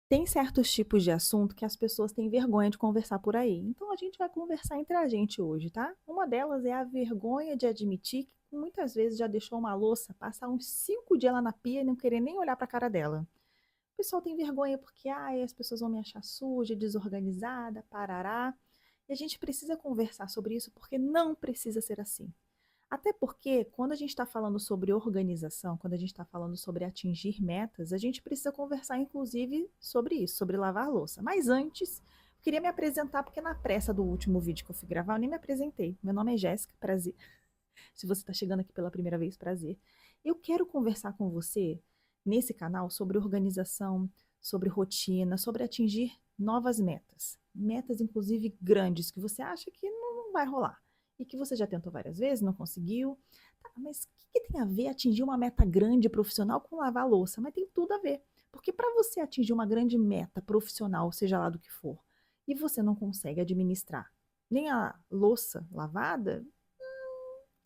Tem certos tipos de assunto que as pessoas têm vergonha de conversar por aí. Então a gente vai conversar entre a gente hoje, tá? Uma delas é a vergonha de admitir que muitas vezes já deixou uma louça passar uns 5 dias lá na pia e não querer nem olhar para a cara dela. O pessoal tem vergonha porque as pessoas vão me achar suja, desorganizada, parará. E a gente precisa conversar sobre isso porque não precisa ser assim. Até porque, quando a gente está falando sobre organização, quando a gente está falando sobre atingir metas, a gente precisa conversar, inclusive, sobre isso, sobre lavar a louça. Mas antes, eu queria me apresentar, porque na pressa do último vídeo que eu fui gravar, eu nem me apresentei. Meu nome é Jéssica, prazer. Se você está chegando aqui pela primeira vez, prazer. Eu quero conversar com você nesse canal sobre organização, sobre rotina, sobre atingir novas metas. Metas, inclusive, grandes, que você acha que não vai rolar. E que você já tentou várias vezes, não conseguiu. Tá, mas o que tem a ver atingir uma meta grande profissional com lavar a louça? Mas tem tudo a ver. Porque para você atingir uma grande meta profissional, seja lá do que for, e você não consegue administrar nem a louça lavada,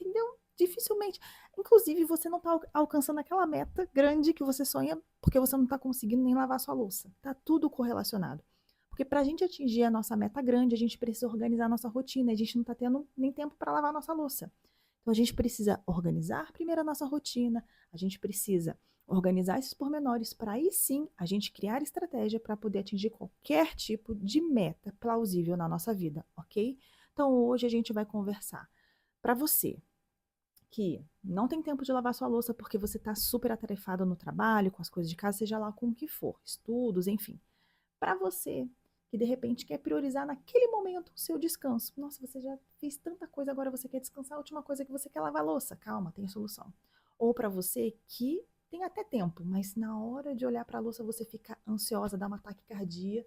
entendeu? Dificilmente. Inclusive, você não está alcançando aquela meta grande que você sonha porque você não está conseguindo nem lavar sua louça. Tá tudo correlacionado. Porque para a gente atingir a nossa meta grande, a gente precisa organizar a nossa rotina. E a gente não está tendo nem tempo para lavar a nossa louça. Então, a gente precisa organizar primeiro a nossa rotina. A gente precisa organizar esses pormenores para aí sim a gente criar estratégia para poder atingir qualquer tipo de meta plausível na nossa vida, ok? Então, hoje a gente vai conversar para você que não tem tempo de lavar sua louça porque você está super atarefado no trabalho, com as coisas de casa, seja lá com o que for, estudos, enfim. Para você que de repente quer priorizar naquele momento o seu descanso. Nossa, você já fez tanta coisa, agora você quer descansar, a última coisa que você quer é lavar a louça. Calma, tem solução. Ou para você que tem até tempo, mas na hora de olhar para a louça você fica ansiosa, dá uma taquicardia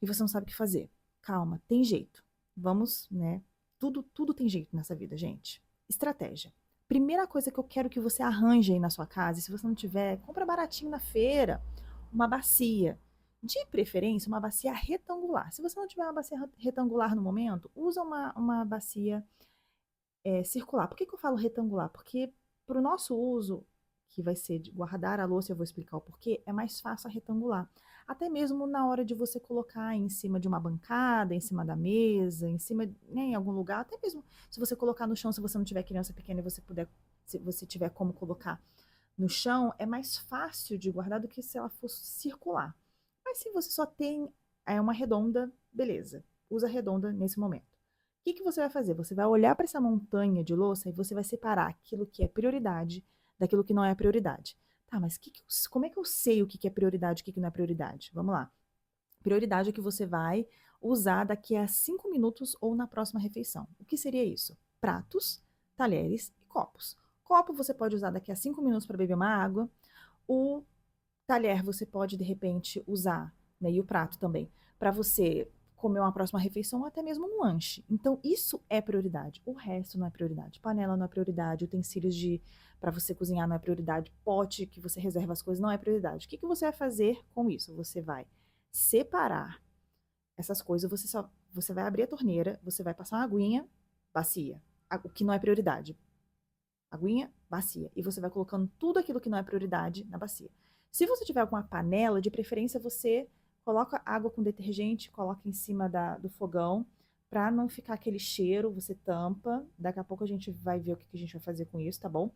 e você não sabe o que fazer. Calma, tem jeito. Vamos, né? Tudo tem jeito nessa vida, gente. Estratégia. Primeira coisa que eu quero que você arranje aí na sua casa, e se você não tiver, compra baratinho na feira, uma bacia. De preferência, uma bacia retangular. Se você não tiver uma bacia retangular no momento, usa uma bacia circular. Por que eu falo retangular? Porque para o nosso uso, que vai ser de guardar a louça, eu vou explicar o porquê, é mais fácil a retangular. Até mesmo na hora de você colocar em cima de uma bancada, em cima da mesa, em cima, né, em algum lugar, até mesmo se você colocar no chão, se você não tiver criança pequena e você puder, se você tiver como colocar no chão, é mais fácil de guardar do que se ela fosse circular. Mas se você só tem uma redonda, beleza, usa a redonda nesse momento. O que você vai fazer? Você vai olhar para essa montanha de louça e você vai separar aquilo que é prioridade daquilo que não é prioridade. Tá, mas como é que eu sei o que é prioridade e o que não é prioridade? Vamos lá. Prioridade é que você vai usar daqui a 5 minutos ou na próxima refeição. O que seria isso? Pratos, talheres e copos. Copo você pode usar daqui a 5 minutos para beber uma água. O talher você pode, de repente, usar, né, e o prato também, para você comer uma próxima refeição ou até mesmo um lanche. Então, isso é prioridade. O resto não é prioridade. Panela não é prioridade, utensílios de para você cozinhar não é prioridade, pote que você reserva as coisas não é prioridade. O que você vai fazer com isso? Você vai separar essas coisas, você vai abrir a torneira, você vai passar uma aguinha, bacia, o que não é prioridade. Aguinha, bacia. E você vai colocando tudo aquilo que não é prioridade na bacia. Se você tiver alguma panela, de preferência você coloca água com detergente, coloca em cima do fogão, para não ficar aquele cheiro, você tampa. Daqui a pouco a gente vai ver o que a gente vai fazer com isso, tá bom?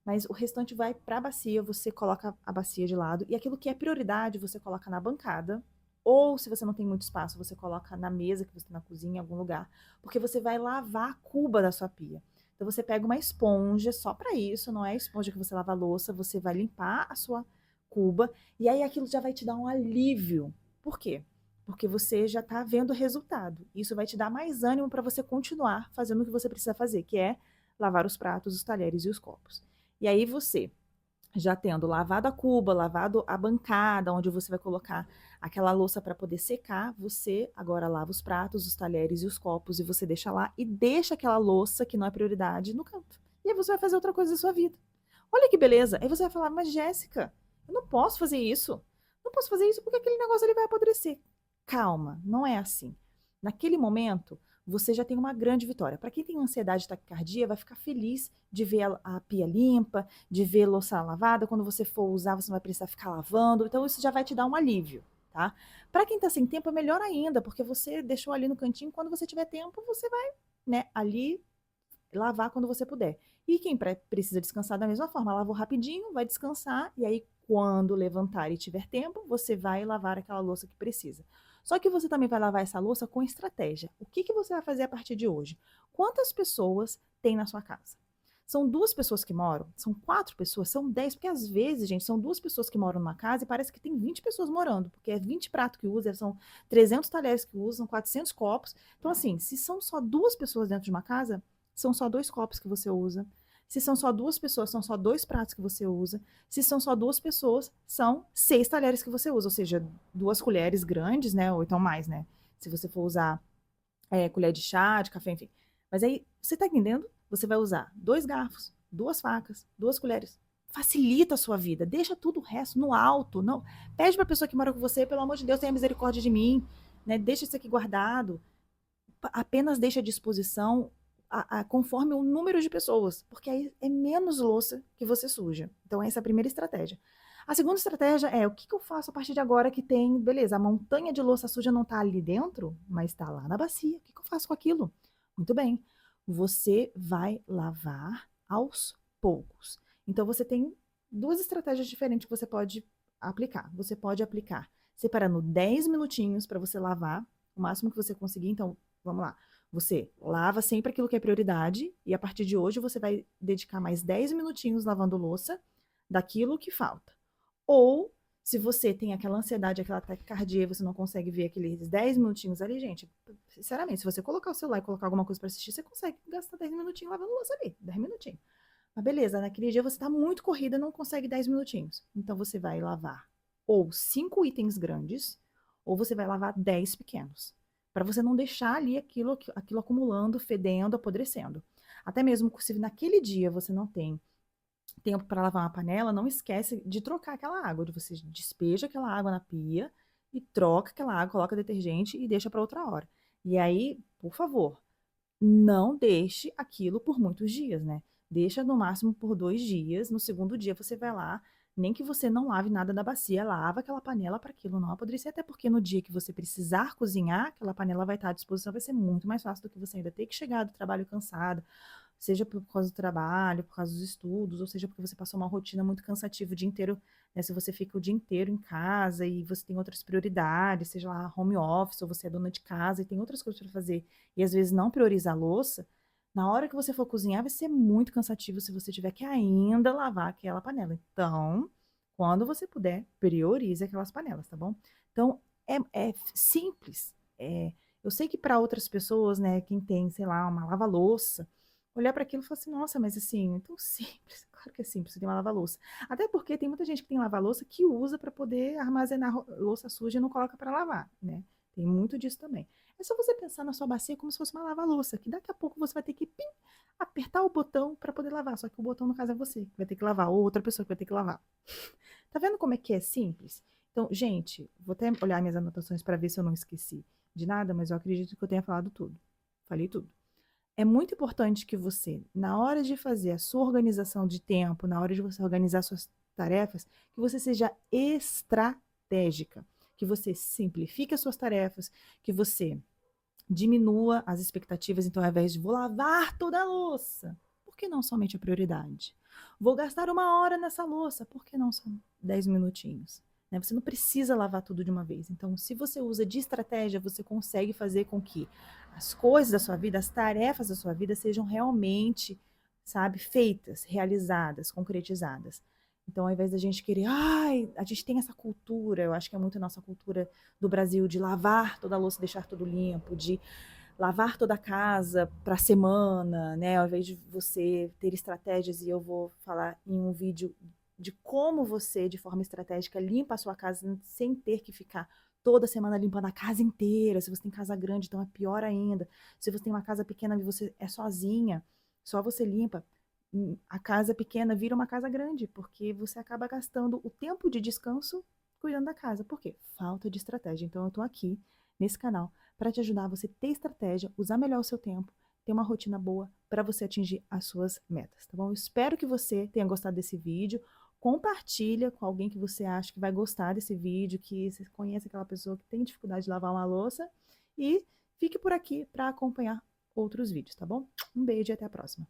Mas o restante vai para a bacia, você coloca a bacia de lado. E aquilo que é prioridade, você coloca na bancada. Ou, se você não tem muito espaço, você coloca na mesa que você tem na cozinha, em algum lugar. Porque você vai lavar a cuba da sua pia. Então você pega uma esponja só para isso, não é a esponja que você lava a louça, você vai limpar a sua cuba e aí aquilo já vai te dar um alívio. Por quê? Porque você já está vendo o resultado. Isso vai te dar mais ânimo para você continuar fazendo o que você precisa fazer, que é lavar os pratos, os talheres e os copos. E aí você, já tendo lavado a cuba, lavado a bancada, onde você vai colocar aquela louça para poder secar, você agora lava os pratos, os talheres e os copos e você deixa lá e deixa aquela louça que não é prioridade no canto. E aí você vai fazer outra coisa da sua vida. Olha que beleza. Aí você vai falar, mas Jéssica, eu não posso fazer isso. Não posso fazer isso porque aquele negócio ali vai apodrecer. Calma, não é assim. Naquele momento, você já tem uma grande vitória. Para quem tem ansiedade e taquicardia, vai ficar feliz de ver a pia limpa, de ver louça lavada. Quando você for usar, você não vai precisar ficar lavando. Então, isso já vai te dar um alívio, tá? Para quem tá sem tempo, é melhor ainda, porque você deixou ali no cantinho, quando você tiver tempo, você vai, né, ali lavar quando você puder. E quem precisa descansar da mesma forma, lavou rapidinho, vai descansar, e aí quando levantar e tiver tempo, você vai lavar aquela louça que precisa. Só que você também vai lavar essa louça com estratégia. O que que você vai fazer a partir de hoje? Quantas pessoas tem na sua casa? São 2 pessoas que moram? São 4 pessoas? São 10? Porque às vezes, gente, são 2 pessoas que moram numa casa e parece que tem 20 pessoas morando, porque é 20 pratos que usa, são 300 talheres que usam, 400 copos. Então, assim, se são só 2 pessoas dentro de uma casa, são só 2 copos que você usa. Se são só 2 pessoas, são só 2 pratos que você usa. Se são só 2 pessoas, são 6 talheres que você usa, ou seja, 2 colheres grandes, né? Ou então mais, né? Se você for usar colher de chá, de café, enfim. Mas aí, você tá entendendo? Você vai usar 2 garfos, 2 facas, 2 colheres. Facilita a sua vida, deixa tudo o resto no alto. Não, pede para a pessoa que mora com você, pelo amor de Deus, tenha misericórdia de mim, né? Deixa isso aqui guardado. Apenas deixa à disposição conforme o número de pessoas, porque aí é menos louça que você suja. Então, essa é a primeira estratégia. A segunda estratégia é o que eu faço a partir de agora que tem, beleza, a montanha de louça suja não está ali dentro, mas está lá na bacia. O que eu faço com aquilo? Muito bem. Você vai lavar aos poucos. Então, você tem 2 estratégias diferentes que você pode aplicar. Você pode aplicar separando 10 minutinhos para você lavar, o máximo que você conseguir. Então, vamos lá. Você lava sempre aquilo que é prioridade e a partir de hoje você vai dedicar mais 10 minutinhos lavando louça daquilo que falta. Ou, se você tem aquela ansiedade, aquela taquicardia, você não consegue ver aqueles 10 minutinhos ali, gente, sinceramente, se você colocar o celular e colocar alguma coisa para assistir, você consegue gastar 10 minutinhos lavando louça ali, 10 minutinhos. Mas beleza, naquele dia você está muito corrida, não consegue 10 minutinhos. Então você vai lavar ou 5 itens grandes, ou você vai lavar 10 pequenos. Para você não deixar ali aquilo acumulando, fedendo, apodrecendo. Até mesmo se naquele dia você não tem tempo para lavar uma panela, não esquece de trocar aquela água, de você despeja aquela água na pia e troca aquela água, coloca detergente e deixa para outra hora. E aí, por favor, não deixe aquilo por muitos dias, né? Deixa no máximo por 2 dias. No segundo dia você vai lá, nem que você não lave nada da bacia, lava aquela panela para aquilo não apodrecer, até porque no dia que você precisar cozinhar, aquela panela vai estar à disposição, vai ser muito mais fácil do que você ainda ter que chegar do trabalho cansada, seja por causa do trabalho, por causa dos estudos, ou seja porque você passou uma rotina muito cansativa o dia inteiro, né? Se você fica o dia inteiro em casa e você tem outras prioridades, seja lá home office, ou você é dona de casa e tem outras coisas para fazer, e às vezes não prioriza a louça, na hora que você for cozinhar vai ser muito cansativo se você tiver que ainda lavar aquela panela. Então, quando você puder, priorize aquelas panelas, tá bom? Então, é simples. Eu sei que para outras pessoas, né, quem tem, sei lá, uma lava-louça, olhar para aquilo e falar assim, nossa, mas assim, é tão simples. Claro que é simples, você tem uma lava-louça. Até porque tem muita gente que tem lava-louça que usa para poder armazenar louça suja e não coloca para lavar, né? Tem muito disso também. É só você pensar na sua bacia como se fosse uma lava-louça, que daqui a pouco você vai ter que apertar o botão para poder lavar. Só que o botão, no caso, é você que vai ter que lavar, ou outra pessoa que vai ter que lavar. Tá vendo como é que é simples? Então, gente, vou até olhar minhas anotações para ver se eu não esqueci de nada, mas eu acredito que eu tenha falado tudo. Falei tudo. É muito importante que você, na hora de fazer a sua organização de tempo, na hora de você organizar suas tarefas, que você seja estratégica, que você simplifique as suas tarefas, que você diminua as expectativas. Então, ao invés de vou lavar toda a louça, por que não somente a prioridade? Vou gastar 1 hora nessa louça, por que não só 10 minutinhos? Né? Você não precisa lavar tudo de uma vez. Então, se você usa de estratégia, você consegue fazer com que as coisas da sua vida, as tarefas da sua vida sejam realmente, sabe, feitas, realizadas, concretizadas. Então, ao invés da gente querer, ai, a gente tem essa cultura, eu acho que é muito a nossa cultura do Brasil, de lavar toda a louça, deixar tudo limpo, de lavar toda a casa para a semana, né? Ao invés de você ter estratégias, e eu vou falar em um vídeo de como você, de forma estratégica, limpa a sua casa sem ter que ficar toda semana limpando a casa inteira. Se você tem casa grande, então é pior ainda. Se você tem uma casa pequena e você é sozinha, só você limpa, a casa pequena vira uma casa grande, porque você acaba gastando o tempo de descanso cuidando da casa. Por quê? Falta de estratégia. Então eu tô aqui nesse canal para te ajudar a você ter estratégia, usar melhor o seu tempo, ter uma rotina boa para você atingir as suas metas, tá bom? Eu espero que você tenha gostado desse vídeo. compartilha com alguém que você acha que vai gostar desse vídeo, que você conhece aquela pessoa que tem dificuldade de lavar uma louça e fique por aqui para acompanhar outros vídeos, tá bom? Um beijo e até a próxima.